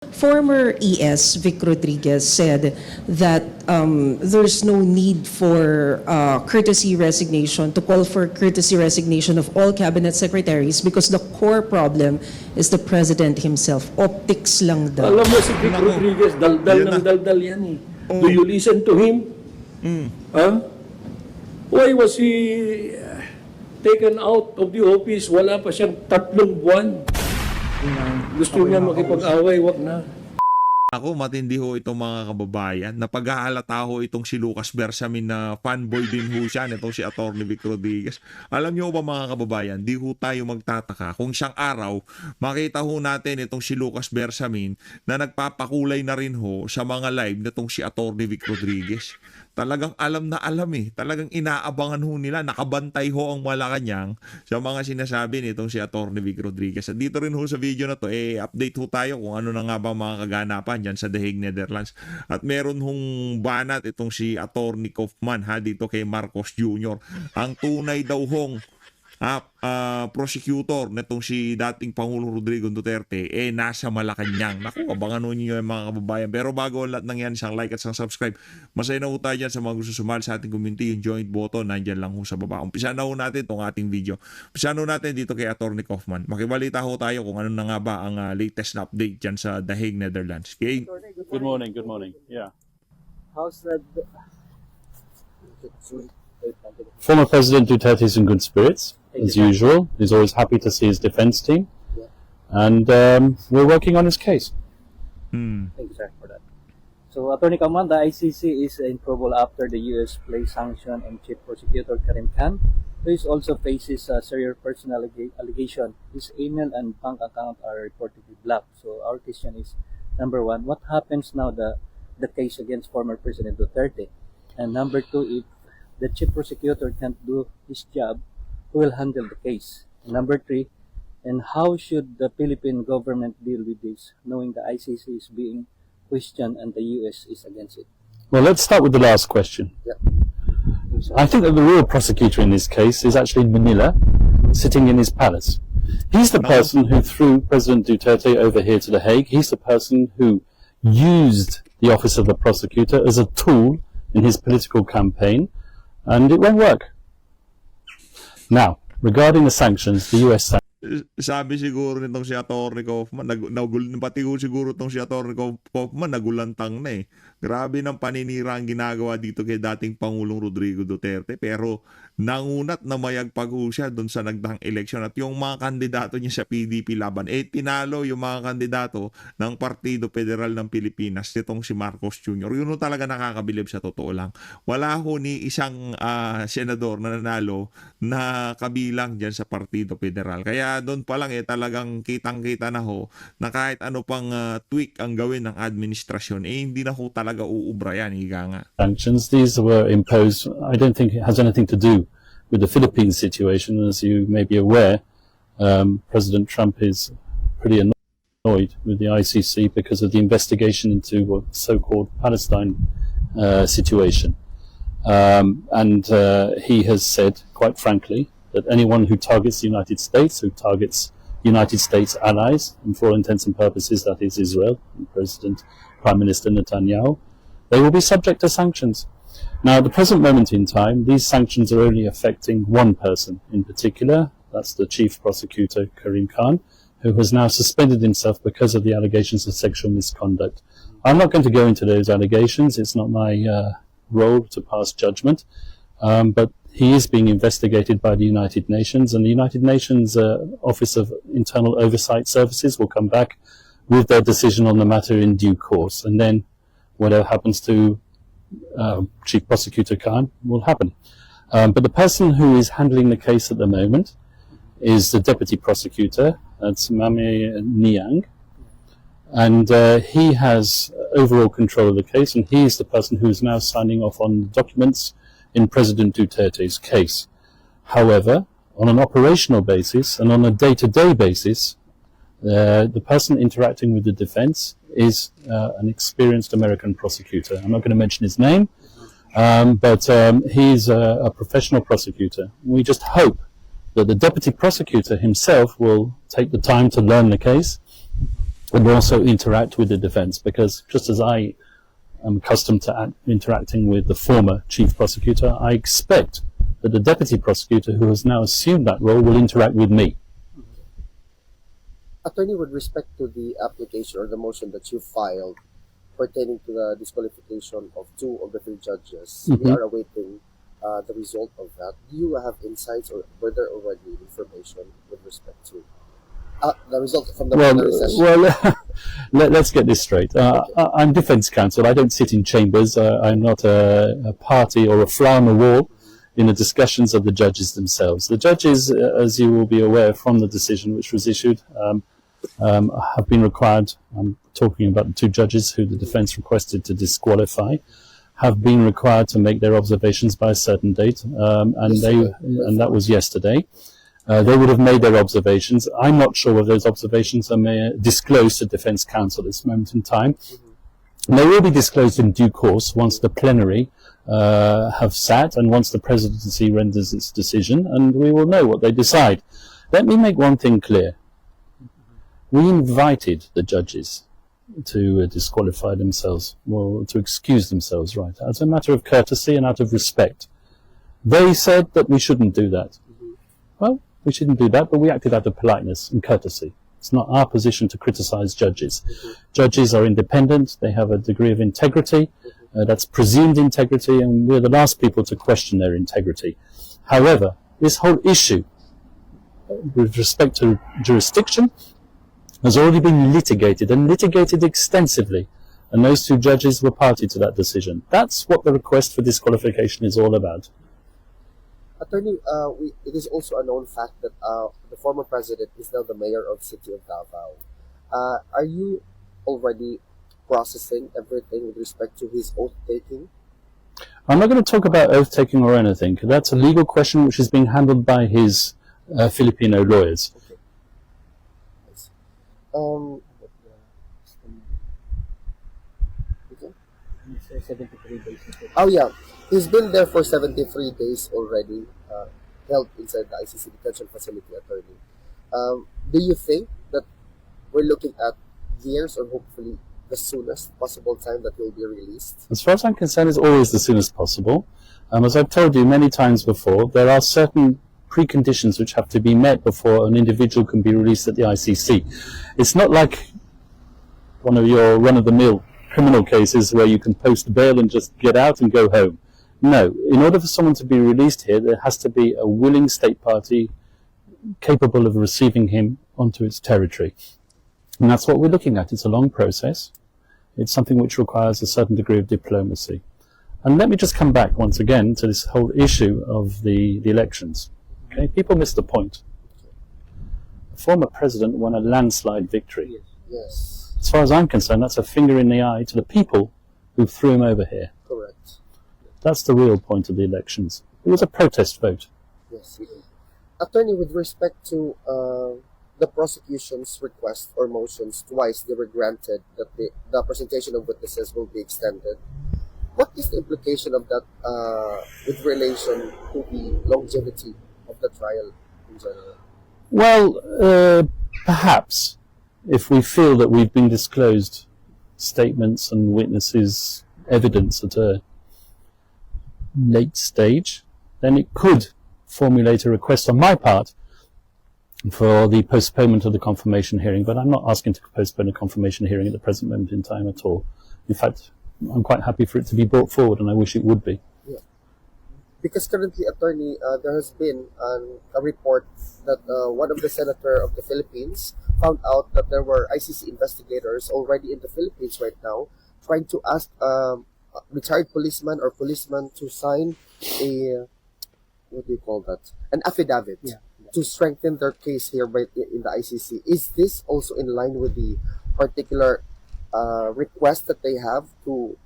Former ES Vic Rodriguez said that there's no need for courtesy resignation, to call for courtesy resignation of all cabinet secretaries because the core problem is the president himself. Optics lang daw. Alam mo si Vic Rodriguez, daldal ng daldal yan eh. Do you listen to him? Huh? Why was he taken out of the office? Wala pa siyang 3 buwan. Gusto niya makipag-away, wag na. Ako, matindi ho itong mga kababayan. Napag-aalata ho itong si Lucas Bersamin na fanboy din ho siya. Itong si Atty. Vic Rodriguez. Alam niyo ba mga kababayan, di ho tayo magtataka kung siyang araw, makita ho natin itong si Lucas Bersamin na nagpapakulay na rin ho sa mga live nitong si Atty. Vic Rodriguez. Talagang alam na alam eh. Talagang inaabangan ho nila. Nakabantay ho ang Malacanang sa mga sinasabi nitong si Atty. Vic Rodriguez. At dito rin ho sa video na to, update ho tayo kung ano na nga ba mga kaganapan dyan sa The Hague, Netherlands. At meron hong banat itong si Atty. Kaufman dito kay Marcos Jr. Ang tunay daw hong prosecutor netong si dating Pangulong Rodrigo Duterte nasa Malacanang. Naku, abangan nyo yung mga kababayan. Pero bago lahat ng yan, isang like at isang subscribe. Masaya na ho tayo dyan sa mga gusto sumali sa ating community. Yung joint button, nandyan lang ho sa baba. Umpisa na ho natin itong ating video. Umpisa na ho natin dito kay Atty. Kaufman. Makibalita ho tayo kung ano na nga ba ang latest na update dyan sa The Hague, Netherlands. Okay? Good morning. Good morning. Yeah. How's that? Former President Duterte is in good spirits, as usual. He's always happy to see his defense team. Yeah. And we're working on his case. Thank you, sir, for that. So, Attorney Kaufman, the ICC is in trouble after the U.S. placed sanction on Chief Prosecutor Karim Khan, who also faces a serious personal allegation. His email and bank account are reportedly blocked. So, our question is, number one, what happens now the case against former President Duterte? And number two, if the Chief Prosecutor can't do his job, who will handle the case? And number three, and how should the Philippine government deal with this, knowing the ICC is being questioned and the US is against it? Well, let's start with the last question. Yeah. I think that the real prosecutor in this case is actually in Manila, sitting in his palace. He's the person who threw President Duterte over here to The Hague. He's the person who used the office of the prosecutor as a tool in his political campaign, and it won't work. Now, regarding the sanctions, the US sanctions. Sabi siguro nitong si Atty. Kaufman, pati ko siguro itong si Atty. Kaufman, nagulantang na eh. Grabe ng paninira ang ginagawa dito kay dating Pangulong Rodrigo Duterte. Pero nangunat na mayagpag siya doon sa nagdaang eleksyon. At yung mga kandidato niya sa PDP laban, tinalo yung mga kandidato ng Partido Federal ng Pilipinas, itong si Marcos Jr. Yun talaga nakakabilib sa totoo lang. Wala ho ni isang senador na nanalo na kabilang dyan sa Partido Federal. Kaya doon pa lang talagang kitang-kita na ho na kahit ano pang tweak ang gawin ng administrasyon, hindi na ho talaga uubra yan, higa nga. Sanctions, these were imposed, I don't think it has anything to do with the Philippines situation. As you may be aware, President Trump is pretty annoyed with the ICC because of the investigation into what so-called Palestine situation. And he has said, quite frankly, that anyone who targets the United States, who targets United States allies, and for all intents and purposes that is Israel, and Prime Minister Netanyahu, they will be subject to sanctions. Now, at the present moment in time, these sanctions are only affecting one person in particular. That's the Chief Prosecutor, Karim Khan, who has now suspended himself because of the allegations of sexual misconduct. I'm not going to go into those allegations. It's not my role to pass judgment. But he is being investigated by the United Nations, and the United Nations Office of Internal Oversight Services will come back with their decision on the matter in due course. And then whatever happens to Chief Prosecutor Khan will happen. But the person who is handling the case at the moment is the Deputy Prosecutor, that's Mame Niang, and he has overall control of the case, and he is the person who is now signing off on documents in President Duterte's case. However, on an operational basis and on a day-to-day basis, the person interacting with the defense is an experienced American prosecutor. I'm not going to mention his name, but he's a professional prosecutor. We just hope that the deputy prosecutor himself will take the time to learn the case and also interact with the defense, because just as I am accustomed to interacting with the former chief prosecutor, I expect that the deputy prosecutor who has now assumed that role will interact with me. Attorney, with respect to the application or the motion that you filed pertaining to the disqualification of 2 of the 3 judges, we are awaiting the result of that. Do you have insights, or were there already information with respect to the result from the plenary session? Let's get this straight. I'm defense counsel. I don't sit in chambers. I'm not a party or a fly on the wall in the discussions of the judges themselves. The judges, as you will be aware from the decision which was issued, have been required, I'm talking about the 2 judges who the defense requested to disqualify, have been required to make their observations by a certain date, and that was yesterday. They would have made their observations. I'm not sure whether those observations are disclosed to defense counsel at this moment in time. And they will be disclosed in due course once the plenary have sat and once the presidency renders its decision, and we will know what they decide. Let me make one thing clear. We invited the judges to disqualify themselves, or to excuse themselves, right, as a matter of courtesy and out of respect. They said that we shouldn't do that. Well, we shouldn't do that, but we acted out of politeness and courtesy. It's not our position to criticize judges. Judges are independent. They have a degree of integrity. That's presumed integrity, and we're the last people to question their integrity. However, this whole issue with respect to jurisdiction has already been litigated, and litigated extensively, and those 2 judges were party to that decision. That's what the request for disqualification is all about. Attorney, it is also a known fact that the former president is now the mayor of the city of Davao. Are you already processing everything with respect to his oath-taking? I'm not going to talk about oath-taking or anything. That's a legal question which is being handled by his Filipino lawyers. Okay. 73 days. Oh yeah, he's been there for 73 days already, held inside the ICC detention facility, attorney. Do you think that we're looking at years, or hopefully the soonest possible time that he'll be released? As far as I'm concerned, it's always the soonest possible. As I've told you many times before, there are certain preconditions which have to be met before an individual can be released at the ICC. It's not like one of your run-of-the-mill criminal cases where you can post bail and just get out and go home. No, in order for someone to be released here, there has to be a willing state party capable of receiving him onto its territory. And that's what we're looking at. It's a long process. It's something which requires a certain degree of diplomacy. And let me just come back once again to this whole issue of the elections. Okay, people miss the point. The former president won a landslide victory. Yes, As far as I'm concerned, that's a finger in the eye to the people who threw him over here. correct. That's the real point of the elections. It was a protest vote. Yes. Attorney, with respect to the prosecution's request or motions, twice they were granted that the presentation of witnesses will be extended. What is the implication of that with relation to the longevity of the trial in general? Well, perhaps if we feel that we've been disclosed statements and witnesses' evidence at a late stage, then it could formulate a request on my part for the postponement of the confirmation hearing, but I'm not asking to postpone a confirmation hearing at the present moment in time at all. In fact, I'm quite happy for it to be brought forward, and I wish it would be. Yeah. Because currently, attorney, there has been a report that one of the senator of the Philippines found out that there were ICC investigators already in the Philippines right now trying to ask retired policeman or policeman to sign a, what do you call that? An affidavit to strengthen their case here in the ICC. Is this also in line with the particular request that they have to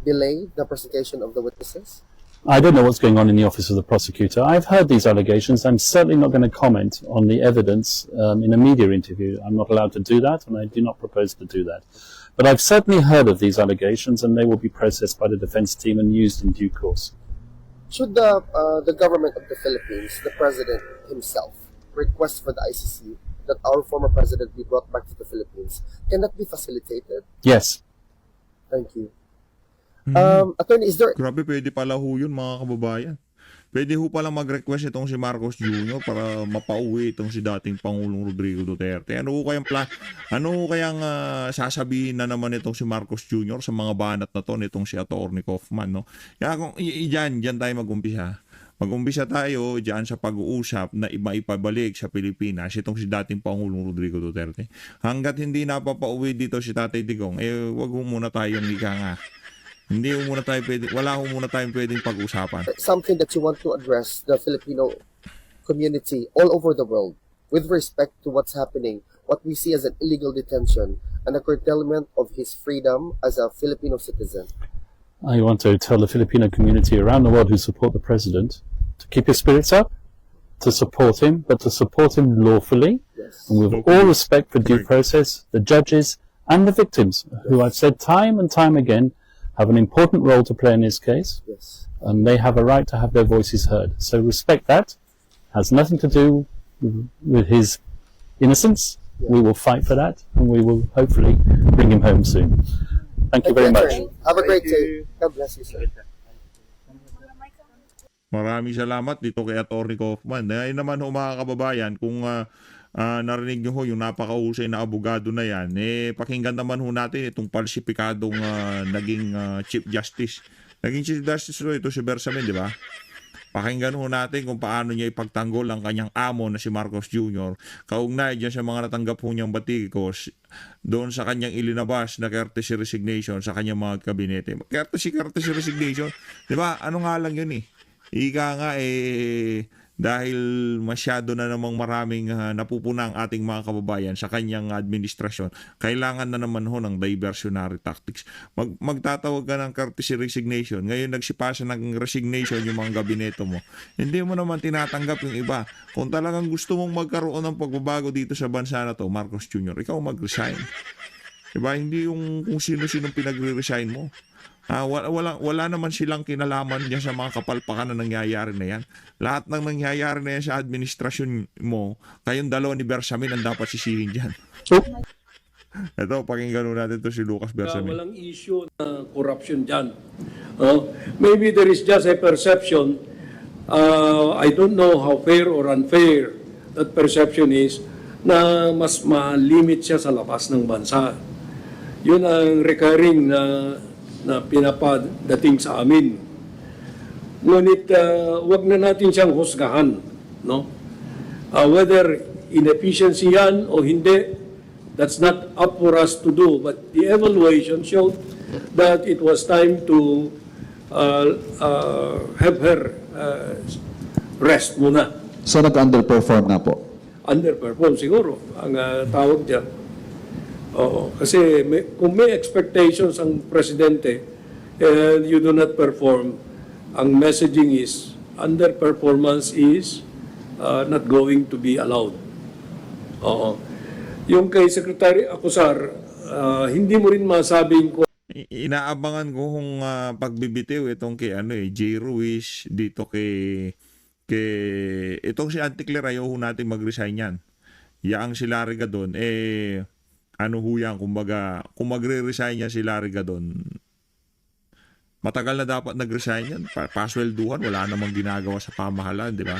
delay the presentation of the witnesses? I don't know what's going on in the office of the prosecutor. I've heard these allegations. I'm certainly not going to comment on the evidence in a media interview. I'm not allowed to do that, and I do not propose to do that. But I've certainly heard of these allegations, and they will be processed by the defense team and used in due course. Should the government of the Philippines, the president himself, request for the ICC that our former president be brought back to the Philippines. Can that be facilitated? Yes. Thank you. Attorney, is there Grabe, pwede pala ho yun mga kababayan. Pwede ho palang mag-request itong si Marcos Jr. para mapauwi itong si dating Pangulong Rodrigo Duterte. Ano ho kayang sasabihin na naman itong si Marcos Jr. sa mga banat na to nitong si Atty. Kaufman, no? Kaya kung diyan tayo mag-umpisa. Mag-umpisa tayo diyan sa pag-uusap na maipabalik sa Pilipinas itong si dating Pangulong Rodrigo Duterte. Hanggat hindi napapauwi dito si Tatay Digong, wag ho muna tayong nga. Wala ho muna tayong pwedeng pag-usapan. something that you want to address the Filipino community all over the world with respect to what's happening, what we see as an illegal detention and a curtailment of his freedom as a Filipino citizen? I want to tell the Filipino community around the world who support the president to keep your spirits up, to support him, but to support him lawfully Yes. and with all respect for due process, the judges and the victims, who I've said time and time again have an important role to play in this case, Yes. and they have a right to have their voices heard. So respect that. Has nothing to do with his innocence. We will fight for that, and we will hopefully bring him home soon. Thank you very much. Attorney. Have a great day. God bless you, sir. Maraming salamat dito kay Atty. Kaufman. Ayun naman ho mga kababayan, kung narinig nyo ho yung napakahusay na abogado na yan, pakinggan naman ho natin itong palsipikadong naging Chief Justice. Naging Chief Justice ho ito si Bersamin, di ba? Pakinggan ho natin kung paano niya ipagtanggol ang kanyang amo na si Marcos Jr. Kaugnay dyan sa mga natanggap ho niyang batikos doon sa kanyang ilinabas na courtesy resignation sa kanyang mga kabinete. Courtesy resignation, di ba? Ano nga lang yun Ika nga dahil masyado na namang maraming napupuna ang ating mga kababayan sa kanyang administrasyon, kailangan na naman ho ng diversionary tactics. Magtatawag ka ng courtesy resignation. Ngayon nagsipasa ng resignation yung mga gabineto mo. Hindi mo naman tinatanggap yung iba. Kung talagang gusto mong magkaroon ng pagbabago dito sa bansa na to, Marcos Jr., ikaw mag-resign. Diba? Hindi yung kung sino-sino pinagre-resign mo. Wala naman silang kinalaman niya sa mga kapalpakan na nangyayari na yan. Lahat ng nangyayari na yan sa administrasyon mo, kayong dalawa ni Bersamin ang dapat sisihin dyan. Ito, pakinggan natin to si Lucas Bersamin. Walang issue na corruption dyan. Maybe there is just a perception, I don't know how fair or unfair that perception is, na mas ma-limit siya sa labas ng bansa. Yun ang recurring na pinapadating sa amin. Ngunit wag na natin siyang husgahan, no? Whether inefficiency yan o hindi, that's not up for us to do. But the evaluation showed that it was time to have her rest muna. So nag-underperform nga po. Underperform siguro ang tawag dyan. Oo, kasi kung may expectations ang presidente and you do not perform, ang messaging is underperformance is not going to be allowed. Oo. Yung kay Secretary Acosar, hindi mo rin masabing ko Inaabangan ko kung pagbibitiw itong kay J. Ruiz dito kay itong si Anticler, ayaw natin mag-resign yan. Yaang si Larry Gadon ano ho yan, kumbaga, kung magre-resign yan si Larry Gadon, matagal na dapat nag-resign yan. Paswelduhan, wala namang ginagawa sa pamahalaan, di ba?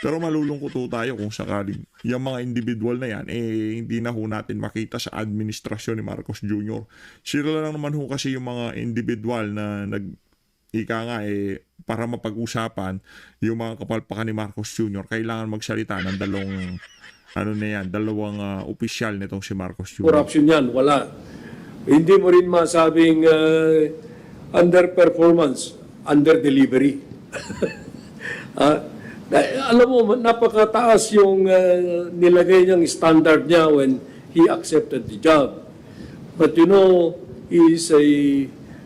Pero malulungkot ho tayo kung sakaling yung mga individual na yan, hindi na ho natin makita sa administrasyon ni Marcos Jr. Sila lang naman ho kasi yung mga individual na para mapag-usapan yung mga kapalpakan ni Marcos Jr. Kailangan magsalita ng dalawang opisyal nitong si Marcos Jr. corruption yan, wala. Hindi mo rin masabing underperformance, under-delivery. Alam mo, napakataas yung nilagay niyang standard niya when he accepted the job. But you know, he is a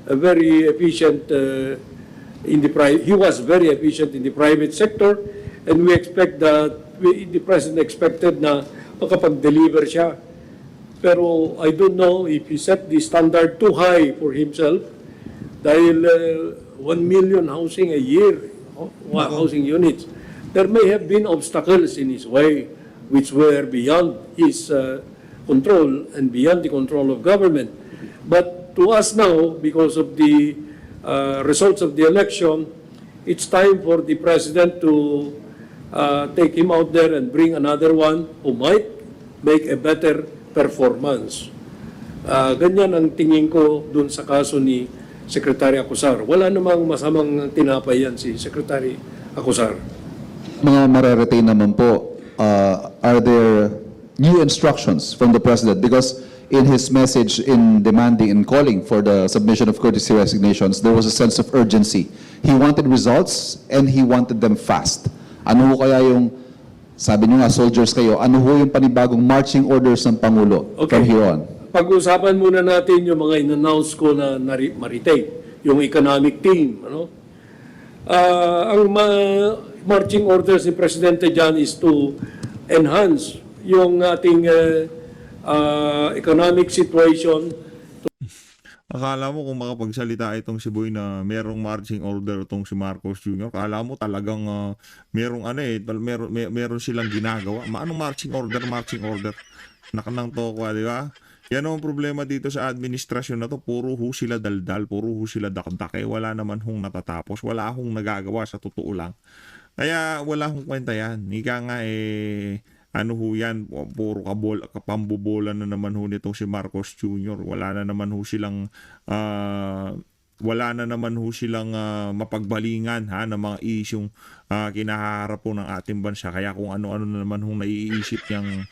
very efficient he was very efficient in the private sector, and we expect that the President expected na makapag-deliver siya. Pero I don't know if he set the standard too high for himself dahil 1 million housing a year, housing units. There may have been obstacles in his way. which were beyond his control and beyond the control of government. But to us now, because of the results of the election, it's time for the president to take him out there and bring another one who might make a better performance. Ganyan ang tingin ko dun sa kaso ni Secretary Acosar. Wala namang masamang tinapay yan si Secretary Acosar. Mga mare-retain naman po, are there new instructions from the President? Because in his message in demanding and calling for the submission of courtesy resignations, there was a sense of urgency. He wanted results and he wanted them fast. Ano ho kaya yung, sabi niyo nga, soldiers kayo, ano ho yung panibagong marching orders ng Pangulo from here on? Pag-usapan muna natin yung mga in-announce ko na maritain, yung economic team. Ano? Ang marching orders ni Presidente dyan is to enhance yung ating economic situation. Akala mo kung makapagsalita itong si Boy na merong marching order itong si Marcos Jr., akala mo talagang merong meron silang ginagawa. Anong marching order? Nakanang tokwa, di ba? Yan ang problema dito sa administrasyon na to. Puro ho sila daldal, puro ho sila dakdak. Wala naman hong natatapos. Wala hong nagagawa sa totoo lang. Kaya wala hong kwenta yan. Ika nga ano ho yan, puro kapambobola na naman ho nitong si Marcos Jr. Wala na naman ho silang mapagbalingan ng mga isyong kinaharap po ng ating bansa. Kaya kung ano-ano na naman hong naiisip niyang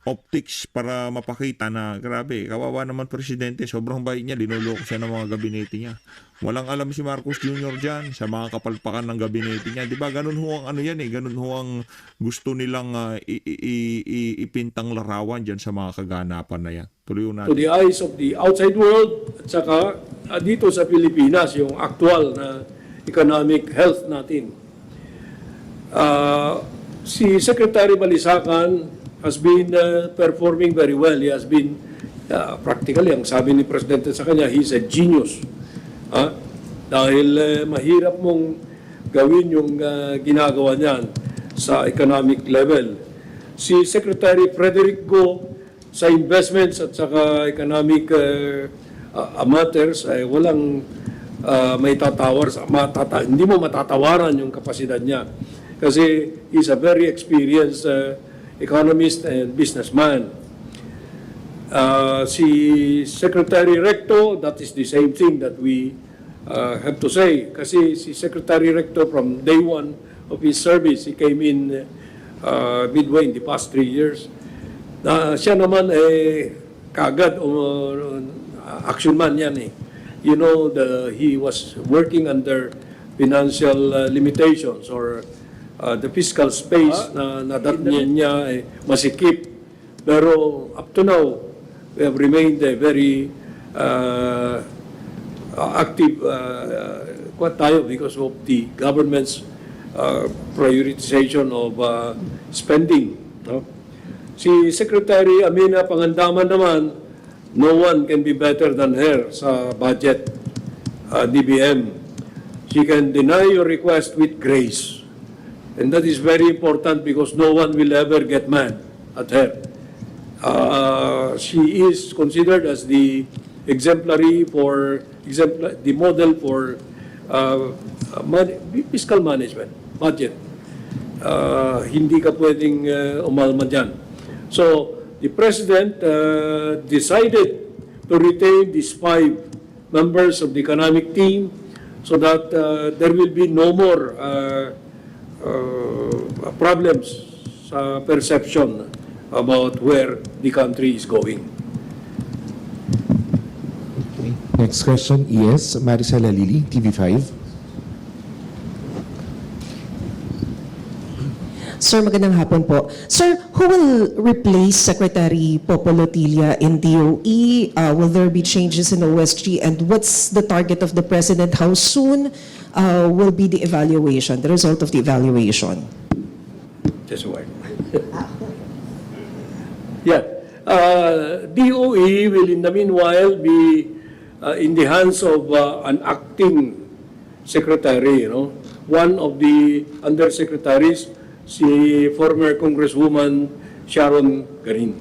optics para mapakita na grabe, kawawa naman presidente, sobrang bait niya, linuloko siya ng mga gabinete niya. Walang alam si Marcos Jr. dyan sa mga kapalpakan ng gabinete niya. Di ba ganun ho ang ganun ho ang gusto nilang ipintang larawan dyan sa mga kaganapan na yan. Tuloy natin. To the eyes of the outside world at saka dito sa Pilipinas, yung actual na economic health natin. Si Secretary Balisacan has been performing very well. He has been practically, ang sabi ni Presidente sa kanya, he's a genius. Dahil mahirap mong gawin yung ginagawa niyan sa economic level. Si Secretary Frederick Go sa investments at saka economic matters ay walang may tatawar, hindi mo matatawaran yung kapasidad niya. Kasi he's a very experienced economist and businessman. Si Secretary Recto, that is the same thing that we have to say. Kasi si Secretary Recto from day one of his service, he came in midway in the past 3 years. Siya naman kaagad action man yan eh. You know, he was working under financial limitations or the fiscal space na nadatnan niya masikip. Pero up to now, we have remained very active tayo because of the government's prioritization of spending. No? Si Secretary Amina Pangandaman naman, no one can be better than her sa budget DBM. She can deny your request with grace. And that is very important because no one will ever get mad at her. She is considered as the the model for fiscal management, budget. Hindi ka pwedeng umalma dyan. So, the President decided to retain these 5 members of the economic team so that there will be no more problems sa perception about where the country is going. Okay. Next question, ES, Maricela Lili, TV5. Sir, magandang hapon po. Sir, who will replace Secretary Popolotilla in DOE? Will there be changes in OSG? And what's the target of the President? How soon will be the evaluation, the result of the evaluation? Just a while. Yeah. DOE will in the meanwhile be in the hands of an acting secretary, you know. One of the undersecretaries si former Congresswoman Sharon Garin.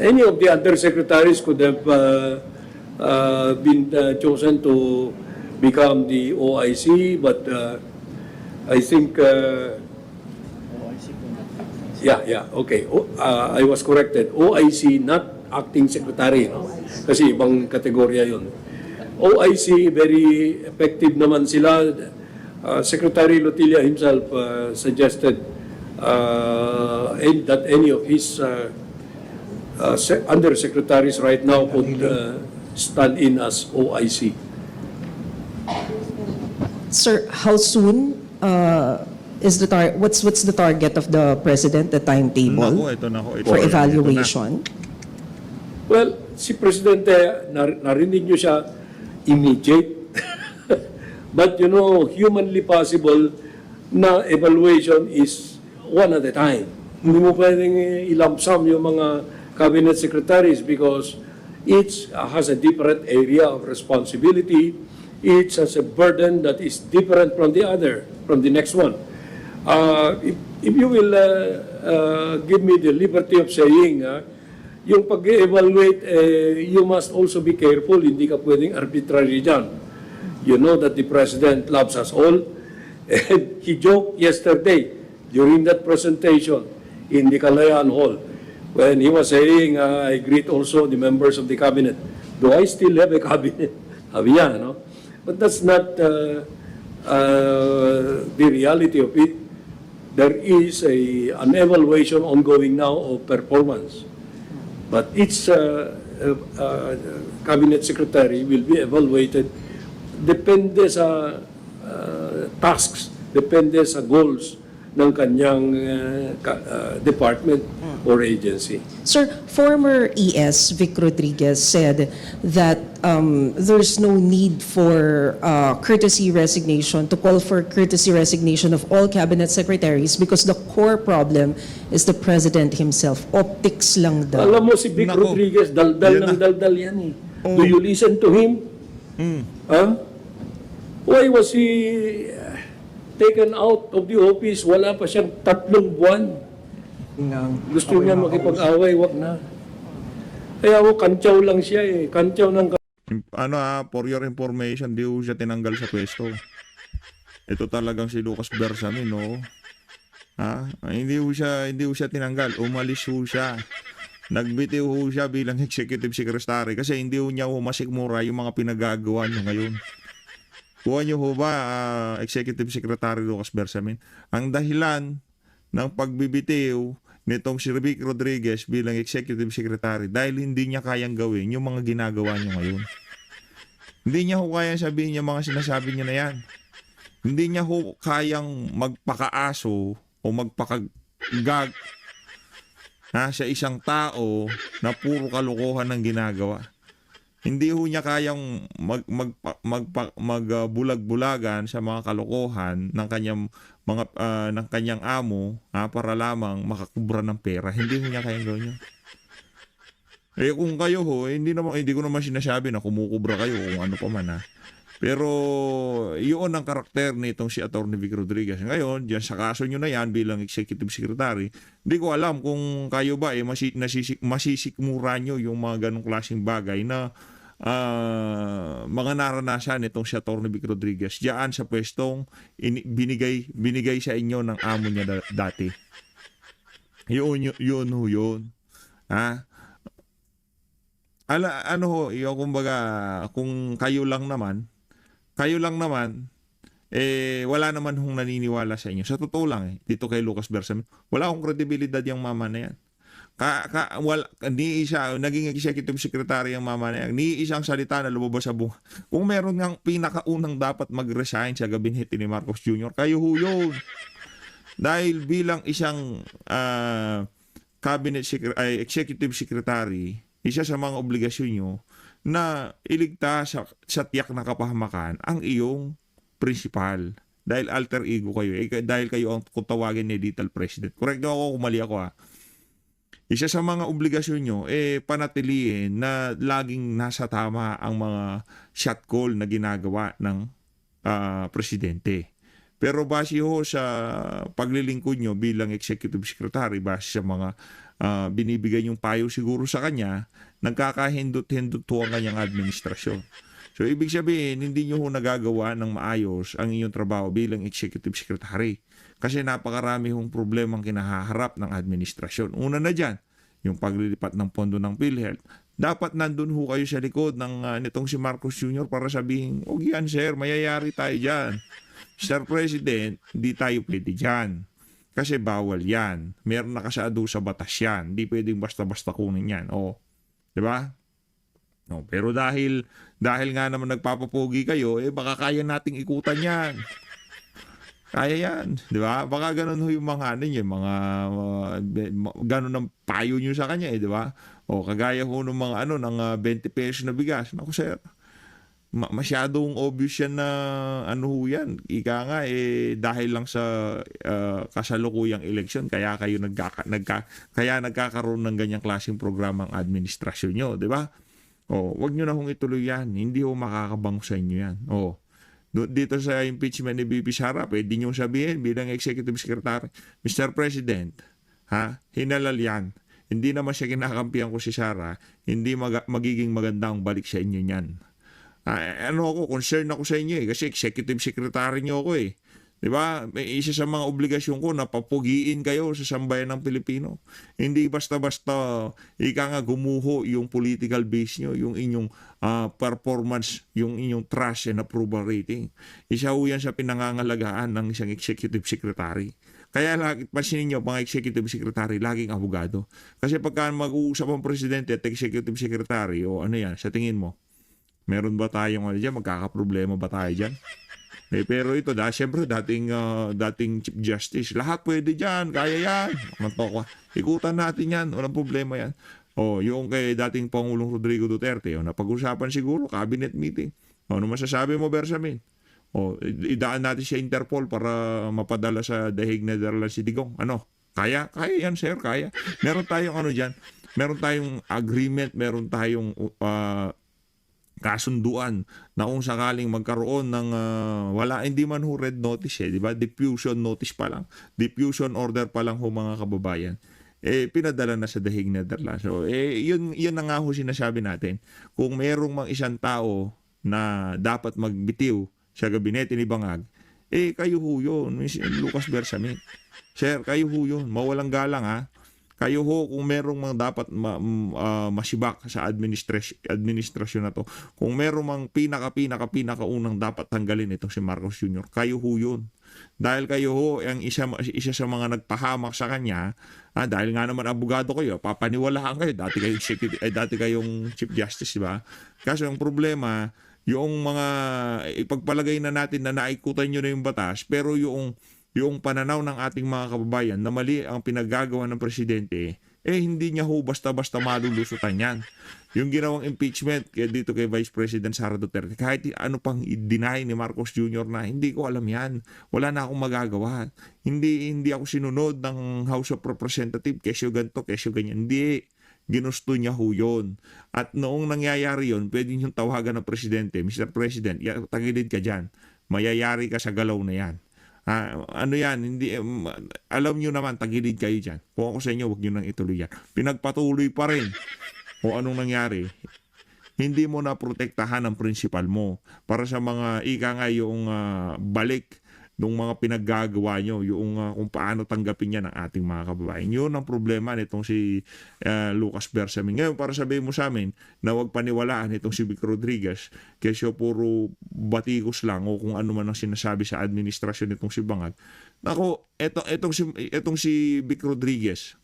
Any of the other secretaries could have been chosen to become the OIC, but I think, okay. I was corrected. OIC, not acting secretary, no? Kasi ibang kategorya yun. OIC, very effective naman sila. Secretary Lotilla himself suggested that any of his undersecretaries right now could stand in as OIC. Sir, how soon is the what's the target of the president, the timetable Ito na ho. for evaluation? Well, si Presidente, narinig nyo siya, immediate. But you know, humanly possible na evaluation is one at a time. Hindi mo pwedeng i-lump sum yung mga cabinet secretaries because each has a different area of responsibility. Each has a burden that is different from the other, from the next one. If you will give me the liberty of saying, yung pag-evaluate, you must also be careful. Hindi ka pwedeng arbitrary dyan. You know that the President loves us all. And he joked yesterday during that presentation in the Kalayaan Hall when he was saying, I greet also the members of the cabinet. Do I still have a cabinet? Sabi niya, no? But that's not the reality of it. There is an evaluation ongoing now of performance. But each cabinet secretary will be evaluated depende sa tasks, depende sa goals ng kanyang department or agency. Sir, former ES Vic Rodriguez said that there's no need for courtesy resignation, to call for courtesy resignation of all cabinet secretaries because the core problem is the president himself. Optics lang daw. Alam mo si Vic Nako. Rodriguez, daldal Yan ng na. daldal yan eh. Do you listen to him? Huh? Why was he taken out of the office? Wala pa siyang 3 buwan. Gusto niya makipag-away, wag na. Kaya kantyaw lang siya eh. Kantyaw ng For your information, di ho siya tinanggal sa pwesto. Ito talagang si Lucas Bersamin, no? Hindi ho siya tinanggal. Umalis ho siya. Nagbitiw ho siya bilang executive secretary kasi hindi ho niya masikmura yung mga pinagagawa niya ngayon. Kuha niyo ho ba, Executive Secretary Lucas Bersamin, ang dahilan ng pagbibitiw nitong si Vic Rodriguez bilang Executive Secretary dahil hindi niya kayang gawin yung mga ginagawa niya ngayon. Hindi niya ho kayang sabihin yung mga sinasabi niya na yan. Hindi niya ho kayang magpakaaso o magpakagag sa isang tao na puro kalokohan ng ginagawa. Hindi ho niya kayang magbulag-bulagan sa mga kalokohan ng kanyang amo para lamang makakubra ng pera. Hindi ho niya kayang gawin yun. Kung kayo ho, hindi ko naman sinasabi na kumukubra kayo kung ano pa man Pero yun ang karakter nitong si Atty. Vic Rodriguez. Ngayon, diyan sa kaso nyo na yan bilang Executive Secretary, hindi ko alam kung kayo ba masisikmura nyo yung mga ganong klaseng bagay na mga naranasan nitong si Atty. Vic Rodriguez diyan sa pwestong binigay sa inyo ng amo niya dati. Yun. Ano ho, yung kumbaga, kung kayo lang naman, wala naman hong naniniwala sa inyo. Sa totoo lang, dito kay Lucas Bersamin, wala akong kredibilidad yung mama na yan. Ni isa, naging executive secretary ang mama na yan. Ni isang salita na lumabas sa bunga. Kung meron ngang pinakaunang dapat mag-resign sa gabinete ni Marcos Jr., kayo ho yun. Dahil bilang isang executive secretary, isa sa mga obligasyon nyo na iligtas sa tiyak na kapahamakan ang iyong principal. Dahil alter ego kayo. Dahil kayo ang kutawagin ni Little President. Correct nyo ako kung mali ako Isa sa mga obligasyon nyo, panatiliin na laging nasa tama ang mga shot call na ginagawa ng presidente. Pero base ho sa paglilingkod nyo bilang executive secretary, base sa mga binibigay yung payo siguro sa kanya, nagkakahindot-hindot ho ang kanyang administrasyon. So, ibig sabihin, hindi nyo ho nagagawa ng maayos ang inyong trabaho bilang executive secretary. Kasi napakarami hong problemang kinahaharap ng administrasyon. Una na dyan, yung paglilipat ng pondo ng PhilHealth. Dapat nandun ho kayo sa likod ng nitong si Marcos Jr. para sabihin, "Huwag yan sir, mayayari tayo dyan. Mr. President, hindi tayo pwede dyan. Kasi bawal yan. Meron nakasaado sa batas yan. Hindi pwedeng basta-basta kunin yan." O, di ba? No, pero dahil nga naman nagpapapogi kayo, baka kaya nating ikutan yan. Kaya yan, di ba? Baka ganun ho yung mga ano niyo, mga ganun ang payo niyo sa kanya, di ba? O kagaya ho ng mga ng 20 pesos na bigas. Naku sir, masyadong obvious yan na ano ho yan. Ika nga dahil lang sa kasalukuyang eleksyon kaya kayo kaya nagkakaroon ng ganyang klaseng programa ang administrasyon nyo, di ba? O, wag nyo na hong ituloy yan. Hindi ho makakabango sa inyo yan. O, dito sa impeachment ni BP Sara, pwede nyo sabihin bilang executive secretary, "Mr. President, hinalal yan. Hindi naman siya kinakampihan ko si Sara. Hindi magiging maganda ang balik sa inyo niyan." Concern ako sa inyo kasi executive secretary nyo ako eh. Di ba? May isa sa mga obligasyon ko na papugiin kayo sa sambayan ng Pilipino. Hindi basta-basta ika nga gumuho yung political base nyo, yung inyong performance, yung inyong trust and approval rating. Isa ho yan sa pinangangalagaan ng isang executive secretary. Kaya pansinin nyo, mga executive secretary, laging abogado. Kasi pagka mag-uusap ang presidente at executive secretary, o ano yan, sa tingin mo, meron ba tayong dyan? Magkakaproblema ba tayo dyan? Pero ito, siyempre, dating Chief Justice, lahat pwede dyan, kaya yan. Ikutan natin yan, walang problema yan. O, yung kay dating Pangulong Rodrigo Duterte, napag-usapan siguro, cabinet meeting. Ano masasabi mo, Bersamin? O, idaan natin sa Interpol para mapadala sa The Hague, Netherlands si Digong. Ano? Kaya? Kaya yan, sir, kaya. Meron tayong dyan, meron tayong agreement, meron tayong kasunduan na kung sakaling magkaroon ng hindi man ho red notice di ba? Diffusion notice pa lang. Diffusion order pa lang ho mga kababayan. Pinadala na sa The Hague, Netherlands. So, yun na nga ho sinasabi natin. Kung merong mang isang tao na dapat magbitiw sa gabinete ni Bangag, kayo ho yun, Lucas Bersamin. Sir, kayo ho yun. Mawalang galang Kayo ho, kung merong mga dapat masibak sa administrasyon na to, kung merong mang pinakaunang dapat tanggalin itong si Marcos Jr., kayo ho yun. Dahil kayo ho, ang isa sa mga nagpahamak sa kanya, dahil nga naman abogado kayo, papaniwalaan kayo, dati kayong Chief Justice, di ba? Kaso ang problema, yung mga ipagpalagay na natin na naikutan nyo na yung batas, pero yung pananaw ng ating mga kababayan na mali ang pinaggagawa ng presidente, hindi niya ho basta-basta malulusutan yan. Yung ginawang impeachment dito kay Vice President Sara Duterte, kahit ano pang i-deny ni Marcos Jr. na, hindi ko alam yan. Wala na akong magagawa. Hindi ako sinunod ng House of Representatives, kesyo ganito, kesyo ganyan. Hindi. Ginusto niya ho yun. At noong nangyayari yun, pwede niyong tawagan ng presidente, "Mr. President, tagilid ka dyan. Mayayari ka sa galaw na yan." Ano yan, hindi, alam nyo naman, tagilid kayo dyan. Kung ako sa inyo, huwag nyo nang ituloy yan. Pinagpatuloy pa rin kung anong nangyari. Hindi mo na protektahan ang principal mo para sa mga yung balik ng mga pinaggagawa nyo, yung kung paano tanggapin yan ng ating mga kababayan. Yun ang problema nitong si Lucas Bersamin. Ngayon, para sabihin mo sa amin na huwag paniwalaan itong si Vic Rodriguez kasi puro batikos lang o kung ano man ang sinasabi sa administrasyon nitong si Bangag. Nako, etong si Vic Rodriguez,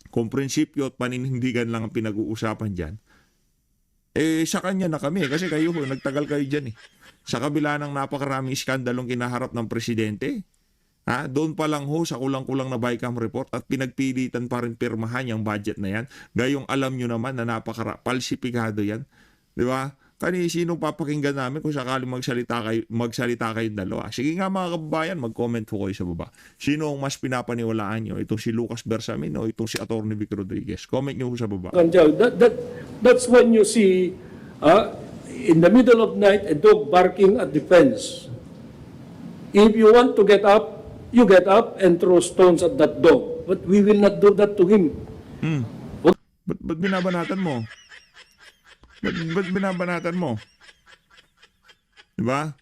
kung prinsipyo at paninindigan lang ang pinag-uusapan dyan, sa kanya na kami kasi kayo nagtagal kayo dyan sa kabila ng napakaraming iskandalong kinaharap ng presidente. Doon pa lang sa kulang-kulang na BICAM report at pinagpilitan pa rin pirmahan yung budget na yan. Gayong alam nyo naman na palsipikado yan. Di ba? Sino papakinggan namin kung sakaling magsalita kayong dalawa? Sige nga mga kababayan, mag-comment po kayo sa baba. Sino ang mas pinapaniwalaan nyo? Itong si Lucas Bersamin o itong si Atty. Vic Rodriguez? Comment nyo sa baba. That's when you see in the middle of night a dog barking at the fence. If you want to get up, you get up and throw stones at that dog. But we will not do that to him. Ba't binabanatan mo? Ba't binabanatan mo? Diba?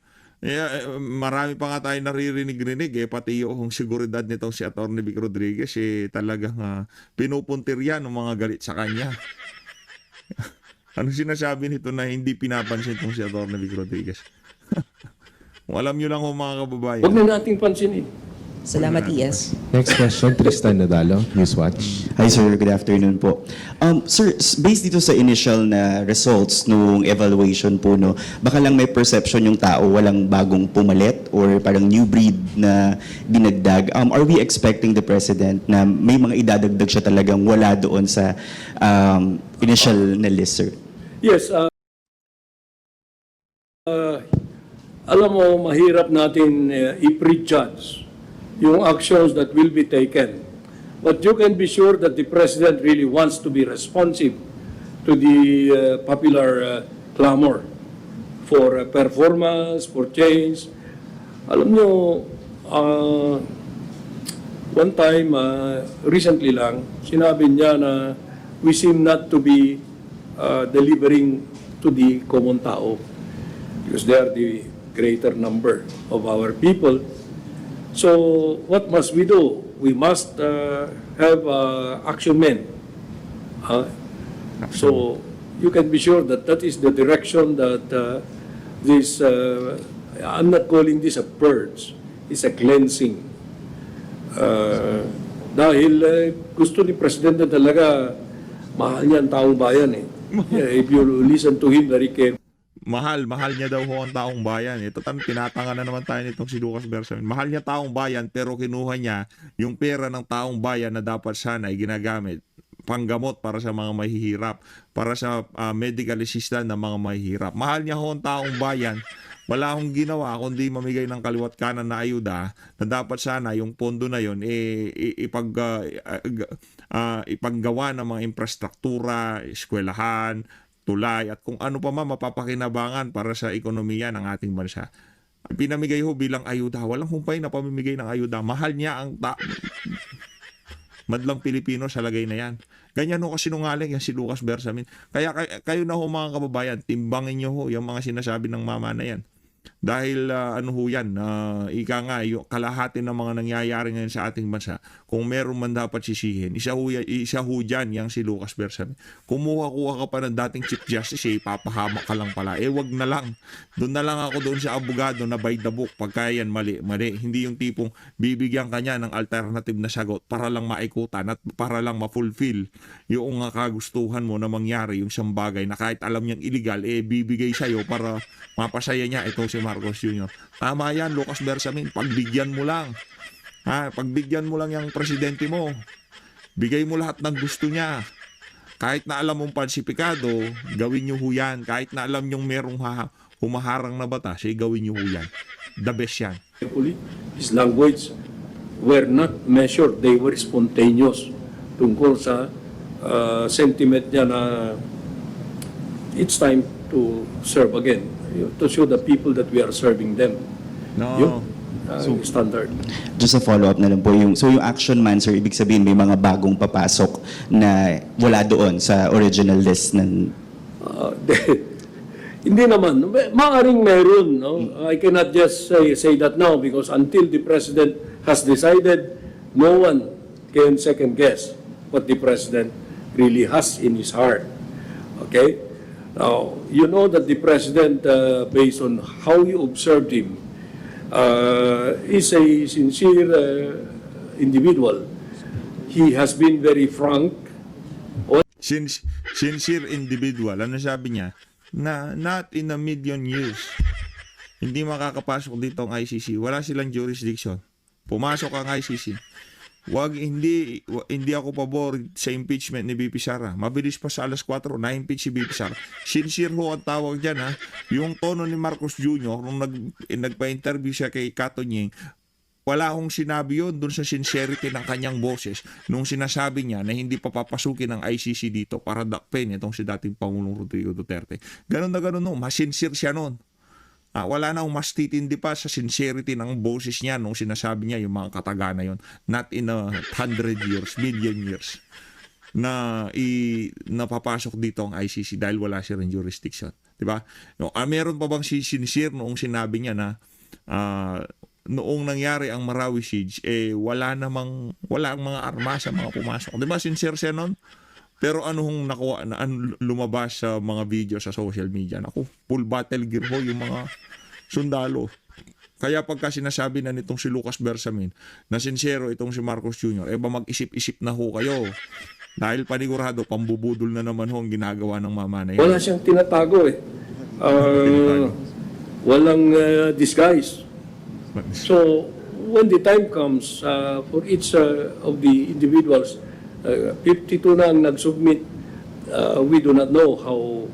Marami pa nga tayo naririnig-rinig pati yung seguridad nitong si Atty. Vic Rodriguez talagang pinupuntirya ng mga galit sa kanya. Ano sinasabi nito na hindi pinapansin itong si Atty. Vic Rodriguez? Kung alam nyo lang mga kababayan. Huwag na nating pansinin. Salamat, ES. Next question, Tristan Nadalo, Newswatch. Hi sir, good afternoon po. Sir, based dito sa initial na results nung evaluation po, no, baka lang may perception yung tao walang bagong pumalit or parang new breed na dinagdag. Are we expecting the President na may mga idadagdag siya talagang wala doon sa initial na list, sir? Yes, alam mo, mahirap natin i-prejudge yung actions that will be taken. But you can be sure that the President really wants to be responsive to the popular clamor for performance, for change. Alam nyo, one time, recently lang, sinabi niya na we seem not to be delivering to the common tao because they are the greater number of our people. So, what must we do? We must have action men. So, you can be sure that that is the direction that this, I'm not calling this a purge, it's a cleansing. Dahil gusto ni Presidente talaga, mahal niya ang taong bayan If you listen to him very carefully. Mahal niya daw ho ang taong bayan. Ito tinatanga na naman tayo nitong si Lucas Bersamin. Mahal niya taong bayan pero kinuha niya yung pera ng taong bayan na dapat sana ay ginagamit panggamot para sa mga mahihirap, para sa medical assistance ng mga mahihirap. Mahal niya ho ang taong bayan. Wala akong ginawa kundi mamigay ng kaliwat kanan na ayuda na dapat sana yung pondo na yon ipaggawa ng mga infrastruktura, eskwelahan, tulay at kung ano pa mapapakinabangan para sa ekonomiya ng ating bansa. Pinamigay ho bilang ayuda. Walang humpay na pamimigay ng ayuda. Mahal niya ang madlang Pilipino sa lagay na yan. Ganyan ho kasinungaling yan si Lucas Bersamin. Kaya kayo na ho mga kababayan, timbangin nyo ho yung mga sinasabi ng mama na yan. Dahil ano ho yan, ika nga, yung kalahati ng mga nangyayari ngayon sa ating bansa, kung meron man dapat sisihin, isa ho dyan yung si Lucas Bersamin. Kumuha-kuha ka pa ng dating Chief Justice, ipapahamak ka lang pala. Wag na lang. Doon na lang ako doon sa abogado na by the book. Pagka yan mali. Hindi yung tipong bibigyan ka niya ng alternative na sagot para lang maikutan at para lang ma-fulfill yung kagustuhan mo na mangyari yung isang bagay na kahit alam niyang illegal, bibigay sa'yo para mapasaya niya itong si Marcos Jr. Tama yan, Lucas Bersamin. Pagbigyan mo lang. Pagbigyan mo lang yung presidente mo. Bigay mo lahat ng gusto niya. Kahit na alam mong pansipikado, gawin niyo ho yan. Kahit na alam niyong merong humaharang na batas, gawin niyo ho yan. The best yan. His language were not measured. They were spontaneous tungkol sa sentiment niya na it's time to serve again. To show the people that we are serving them. No. Yung standard. Just a follow-up na lang po. Yung action man, sir, ibig sabihin may mga bagong papasok na wala doon sa original list ng... Hindi naman. Maaaring meron. No? I cannot just say that now because until the President has decided, no one can second guess what the President really has in his heart. Okay? Now, you know that the President, based on how you observed him, is a sincere individual. He has been very frank. Sincere individual. Ano sabi niya? Na not in a million years. Hindi makakapasok dito ang ICC. Wala silang jurisdiction. Pumasok ang ICC. Hindi ako pabor sa impeachment ni BP Sara. Mabilis pa sa alas 4 na-impeach si BP Sara. Sincere ho ang tawag dyan Yung tono ni Marcos Jr. nung nagpa-interview siya kay Kato Nying, wala akong sinabi yun dun sa sincerity ng kanyang boses nung sinasabi niya na hindi pa papasukin ng ICC dito para dakpin itong si dating Pangulong Rodrigo Duterte. Ganun na ganun Mas sincere siya nun. Wala na mas titindi pa sa sincerity ng boses niya nung sinasabi niya yung mga kataga na yun. Not in 100 years, million years na napapasok dito ang ICC dahil wala siya rin jurisdiction. Diba? No, meron pa bang sincere noong sinabi niya na noong nangyari ang Marawi Siege, wala ang mga armas sa mga pumasok. Diba? Sincere siya nun? Pero anong nakuha, lumabas sa mga video sa social media? Naku, full battle gear ho yung mga sundalo. Kaya pagka sinasabi na nitong si Lucas Bersamin na sincero itong si Marcos Jr., mag-isip-isip na ho kayo. Dahil panigurado, pambubudol na naman ho ang ginagawa ng mama na yan. Wala siyang tinatago eh. Walang disguise. So, when the time comes for each of the individuals, 52 na ang nag-submit, we do not know how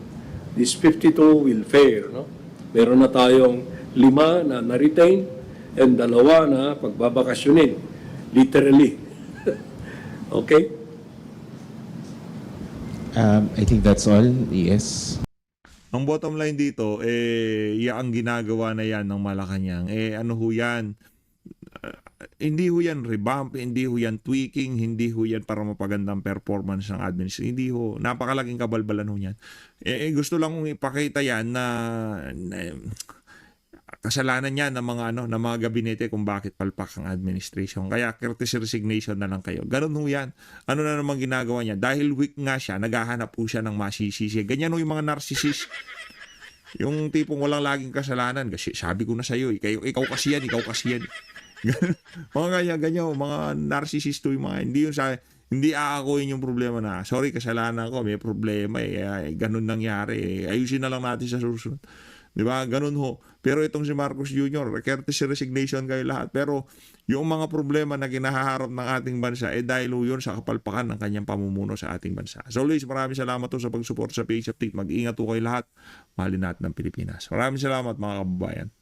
this 52 will fare. No? Meron na tayong 5 na na-retain and 2 na pagbabakasyonin. Literally. Okay? I think that's all. Yes. Ang bottom line dito, ang ginagawa na yan ng Malacanang, ano ho yan? Hindi ho yan revamp, hindi ho yan tweaking, hindi ho yan para mapagandang performance ng administration. Hindi ho, napakalaking kabalbalan ho yan. Gusto lang kong ipakita yan na kasalanan niya ng mga gabinete kung bakit palpak ang administration. Kaya courtesy resignation na lang kayo. Ganun ho yan. Ano na naman ginagawa niya? Dahil weak nga siya, naghahanap po siya ng masisisi. Ganyan ho yung mga narcissist. Yung tipong walang laging kasalanan. Kasi sabi ko na sa'yo, ikaw kasi yan. Mga ganyan, mga narcissist yung mga, hindi aakuin yung problema na, sorry, kasalanan ko, may problema, ganun nangyari, ayusin na lang natin sa susunod. Diba? Ganun ho. Pero itong si Marcos Jr., courtesy resignation kayo lahat. Pero yung mga problema na kinahaharap ng ating bansa, dahil ho yun sa kapalpakan ng kanyang pamumuno sa ating bansa. So Luis, maraming salamat ho sa pag-support sa PH Update. Mag-ingat ho kayo lahat. Mahalin natin ng Pilipinas. Maraming salamat mga kababayan.